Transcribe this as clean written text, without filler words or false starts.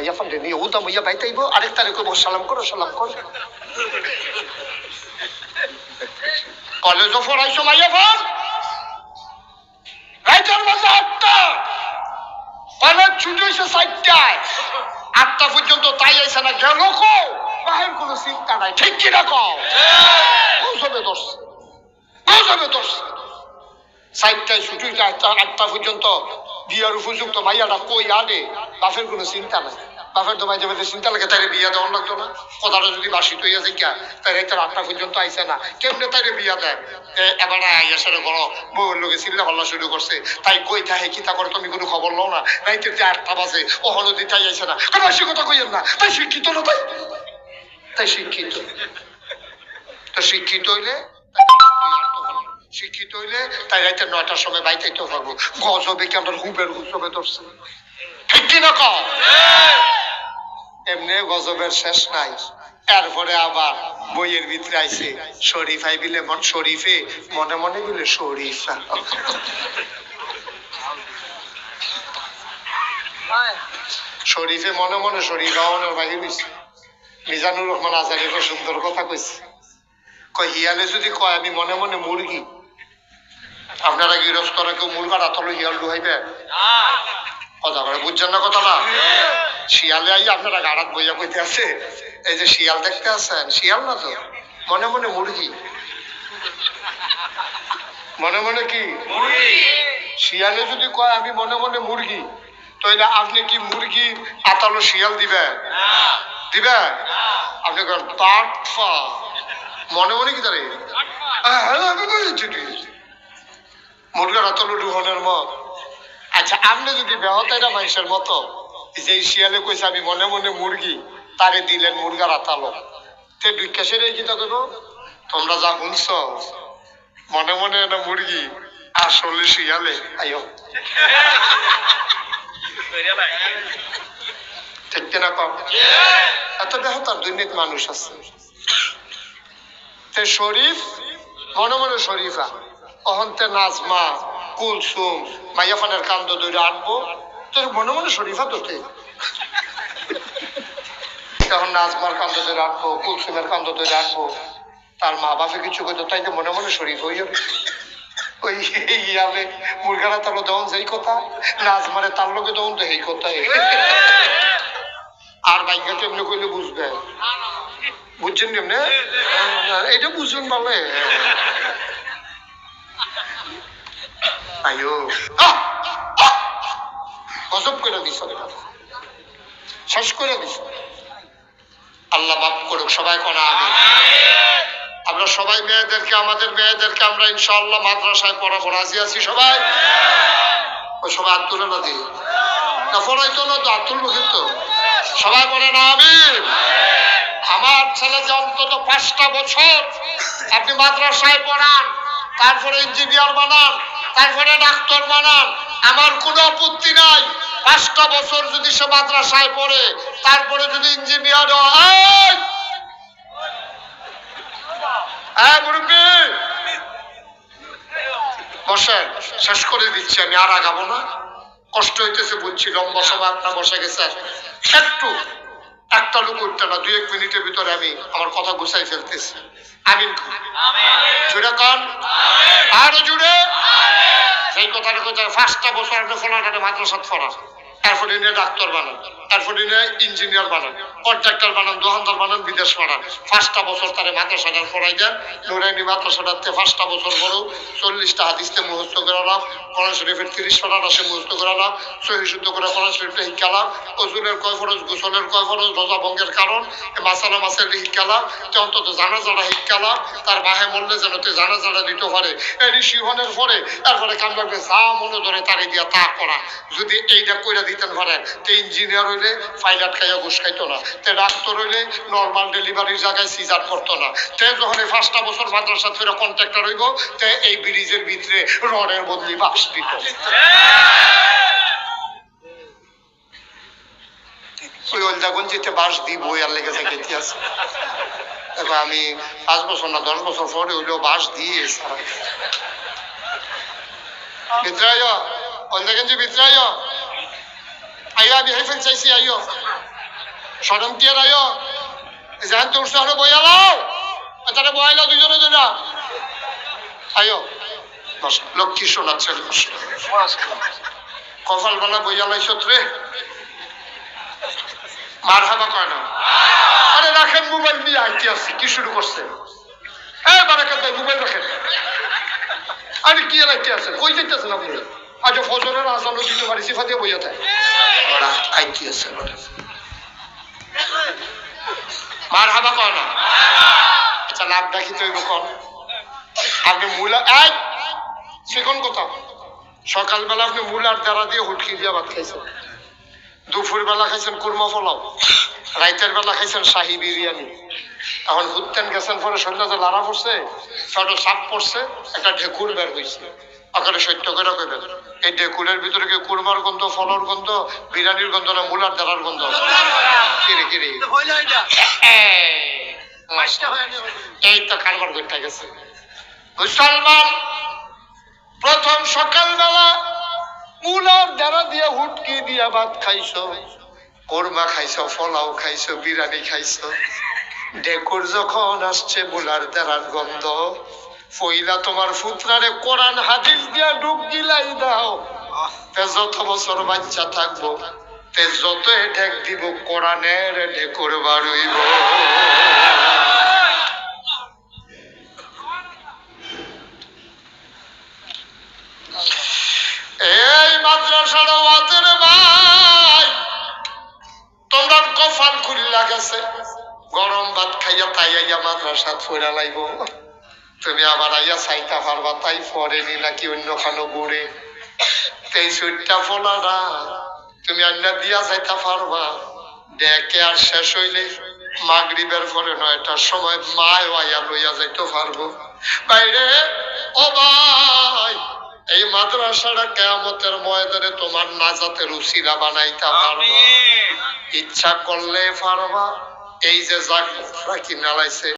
মাইয়া ফান্ডে নিয়ে উদাম হইয়া বাইতাইব, আরেক তারিখে সালাম করো সালাম করো। কলেজও পড়াইছো মাইয়া ফান রাইটার মাঝে 8টা, কলেজ ছুটি হয়েছে 4টায়, 8টা পর্যন্ত তাই আইসে না গেল কো বাহির কোনো চিন্তা নাই, ঠিক কিনা কও? গজবে ধরছে, গজবে ধরছে। 4টায় ছুটি হয়েছে 8টা পর্যন্ত বিয়ার উপযুক্ত মাইয়াটা কই আনে, বাপের কোনো চিন্তা নাই। বাপের তো মাইজে মাঝে চিন্তা লাগে তাইরে বিয়া দেওয়ার লাগতো না, কথাটা যদি বাসিত হইয়া যায় কে তাই তার 8টা পর্যন্ত আইসে না, কেমনে তাইরে বিয়া দেয়? এবার আইয়া সেটা বড় বউয়ের লোকে চিল্লা পাল্লা শুরু করছে, তাই কই থাকে কি তা করে তুমি কোনো খবর লও না, রাইতে 8টা বাজে ও হলদি তাই আইসে না, বেশি কথা কইয়েন না, তাই শিক্ষিত না, তাই তাই শিক্ষিত। তো শিক্ষিত হইলে শিক্ষিত হইলে তাই রাইতে 9টার সময় বাইতে পারবো। গজবে কেন হুবের উৎসবে ধরছে, ঠিক কিনা কও? এমনি গজবের শেষ নাই। এরপরে আবার বইয়ের ভিতরে আইছে শরীফাই বিলে শরীফে মনে মনে বিলে শরীফা, শরীফে মনে মনে শরীফা মনের বাইরে হইছে। মিজানুর রহমান আজারি সুন্দর কথা কইছে, কয় হিয়ালে যদি কয় আমি মনে মনে মুরগি, আপনারা গৃহস্থরা কেউ মুরগার আতলে হিয়াল ডুহাইবে? কথা বলে বুঝছেন না কথাটা? শিয়ালে আই আপনারা গাড়াত বইয়া কইতে আছে, এই যে শিয়াল দেখতে আছেন, শিয়াল না তো, মনে মনে মুরগি। মনে মনে কি? শিয়ালে যদি কয় আমি মনে মনে মুরগি, তাহলে আপনি কি মুরগি আতালো শিয়াল দিবে? দিবে? আপনি পাটফা মনে মনে কি তারে মুরগার আতলো ডুহনের মত। আচ্ছা আপনি যদি বেহতাইরা মানুষের মতো যে শিয়ালে কইছে আমি মনে মনে মুরগি, তারে দিলেন মুরগার আতালো, তে বিকাশের এই কিতা করবো? তোমরা যা শুনছ মনে মনে একটা মুরগি, আসলে শিয়ালে আইও, ঠিক কিনা কম? এত বেহতার দুর্নীত মানুষ আছে। তে শরীফ মনে মনে শরীফা, অহন্তে নাজমা কুলসুম মাইয়া ফানের কান্দ দইরা আনবো, তোর মনে মনে শরীফা তোতে। তখন নাজমার কান্দ দইরা আনবো, কুলসুমের কান্দ দইরা আনবো, তার মা বাপে কিছু করতো, তাই তো মনে মনে শরীফ হইয়া ওই ইয়ালে মুরগারা তার দহন যেই কথা, নাজমারে তার লোকে দহন তো এই কথা। আর বাইকা কেমনে কইলে বুঝবে? বুঝছেন কেমনে? এটা বুঝুন বলে আয়ো গজব করে দিস, শেষ করে দিস। আল্লাহ মাফ করুক, সবাই করা আমি। আমরা সবাই মেয়েদেরকে, আমাদের মেয়েদেরকে আমরা ইনশাআল্লাহ মাদ্রাসায় পড়াবো, রাজি আছি সবাই? ওই সবাই হাত তুলে না দিই না, পড়াইতো না তো হাত তুলবো, কিন্তু সবাই পড়ে না আমি। আমার ছেলে যে অন্তত 5টা বছর আপনি মাদ্রাসায় পড়ান, তারপরে ইঞ্জিনিয়ার বানান, তারপরে ডাক্তার বানান, আমার কোনো আপত্তি নাই। 5টা বছর যদি সে মাদ্রাসায় পড়ে, তারপরে যদি ইঞ্জিনিয়ার হয়, মুরব্বী বসেন, শেষ করে দিচ্ছি আমি, আর আগাবো না। কষ্ট হইতেছে বুঝছি, লম্বা সময় আপনার বসে গেছে, একটু একটা লোক উঠতে না, 2-1 মিনিটের ভিতরে আমি আমার কথা গুছাই ফেলতেছি। আমিন জুড়ে কন, আরো জুড়ে। সেই কথাটা কথা 5টা বছর আপনি ফোনাটাতে মাদ্রাসাত পড়া, এরপরে নিয়ে ডাক্তার বানান, এরপরে নিয়ে ইঞ্জিনিয়ার বানান, কন্ট্রাক্টর বানান, দোকানদার বানান, বিদেশ বানান। 5টা বছর তারে মাদ্রাসাটা পড়াই দেন। নুরাইনি মাদ্রাসাটাতে 5টা বছর বড় 40টা হাদিসতে মুখস্থ করালাম, কোরআন শরীফের 30 পারা সে মুখস্থ করালাম, সহি শুদ্ধ করে কোরআন শরীফটা শিখালাম, ওজুলের কয় ফরজ, গোসলের কয় ফরজ, রোজা ভঙ্গের কারণ, মাসালা মাসের শিখালাম, তে অন্তত জানাজাটা শিখালাম, তার মাহে মরলে যেন তে জানাজাটা দিতে পারে। এই শিহনের পরে তারপরে কাম লাগবে যা মনে ধরে তারে দিয়া তা করা। যদি এইটা কইরা দিতেন পারেন, তে ইঞ্জিনিয়ার হইলে পাইলট খাইয়া ঘুষ খাইতো না, তে ডাক্তার হইলে নর্মাল ডেলিভারির জায়গায় সিজার করতো না, তে যখন এই 5টা বছর মাদ্রাসা ফেরে কন্ট্রাক্টর হইব, তে এই ব্রিজের ভিতরে রডের বদলি বাস দিত। ওই ওলদাগঞ্জিতে বাস দিব আর লেগে থাকে ইতিহাস। এবার আমি 5 বছর না 10 বছর পরে হইলেও বাস দিয়ে ভিতরে আইও, ওলদাগঞ্জি ভিতরে আইও, আইও আমি হেফেন চাইছি, আইও সরম কি আর আয়ো জান তো উৎসাহ বইয়ালাও তাহলে বইলা দুজনে দুটা আয়ো বস লক্ষ্মী শোনাচ্ছে কপাল বালা বইয়ালাইছ রে মার হাবা কয় না আরে রাখেন মোবাইল নিয়ে আইতে আসছি কি শুরু করছে হ্যাঁ বারাকাত ভাই মোবাইল রাখেন আরে কি আইতে আছে কই যাইতেছেন আপনি আজ ফজরের আজানও দিতে পারি সিফা দিয়ে বইয়া থাকে ওরা আইতে আছে মার হাবা কয় না আচ্ছা লাভ ডাকি তৈব কন আপনি মূলা এক সেকন্ড কথা সকালবেলা আপনি মূলার দ্বারা দিয়ে হুটকি দিয়ে ভাত খাইছেন দুপুর বেলা খাইছেন কুরমা পোলাও রাইতের বেলা খাইছেন শাহি বিরিয়ানি এখন ঘুরতেন গেছেন পরে সন্ধ্যা লাড়া পড়ছে ছোট সাপ পড়ছে একটা ঢেকুর বের হয়েছে আকারে সত্য করে কইবেন এই ঢেকুরের ভিতরে কি কুরমার গন্ধ ফলর গন্ধ বিরিয়ানির গন্ধ না মূলার দ্বারার গন্ধ কিরে কিরে এই তো কারবার করতে গেছে মুসলমান প্রথম সকালবেলা মূলার দ্বারা দিয়ে হুটকি দিয়া ভাত খাইছো কোরমা খাইছো ফলাও খাইছো বিরিয়ানি খাইছো ডেকুর যখন আসছে মূলার দ্বারার গন্ধ ফইলা তোমার ফুতরারে কোরআন হাদিস দিয়া ডুব গিলাই দাও তে যত বছর বাচ্চা থাকবো তে যত ঢেক দিব কোরআনের ঢেকুর বাড়ইব এই মাদ্রাসার ওয়াজের ভাই তোমরা কফাল খুলিলা গেছে গরম ভাত খাইয়া তাই আইয়া মাদ্রাসা ফইরা লাইব তুমি আবার আইয়া চাইতা পারবা তাই পরেনি নাকি অন্য খানো ঘুরে এই সুইটটা ফোলারা তুমি আন্না দিয়া যাইতা পারবা ডেকে আর শেষ হইলে মাগরিবের পরে ৯টার সময় মায় আইয়া লইয়া যাইতে পারবো বাইরে ও ভাই এই মাদ্রাসাটা কিয়ামতের ময়দানে তোমার নাজাতের উসিলা বানাইতে পারবা ইচ্ছা করলে পারবা এই যে জাকির নালাইছে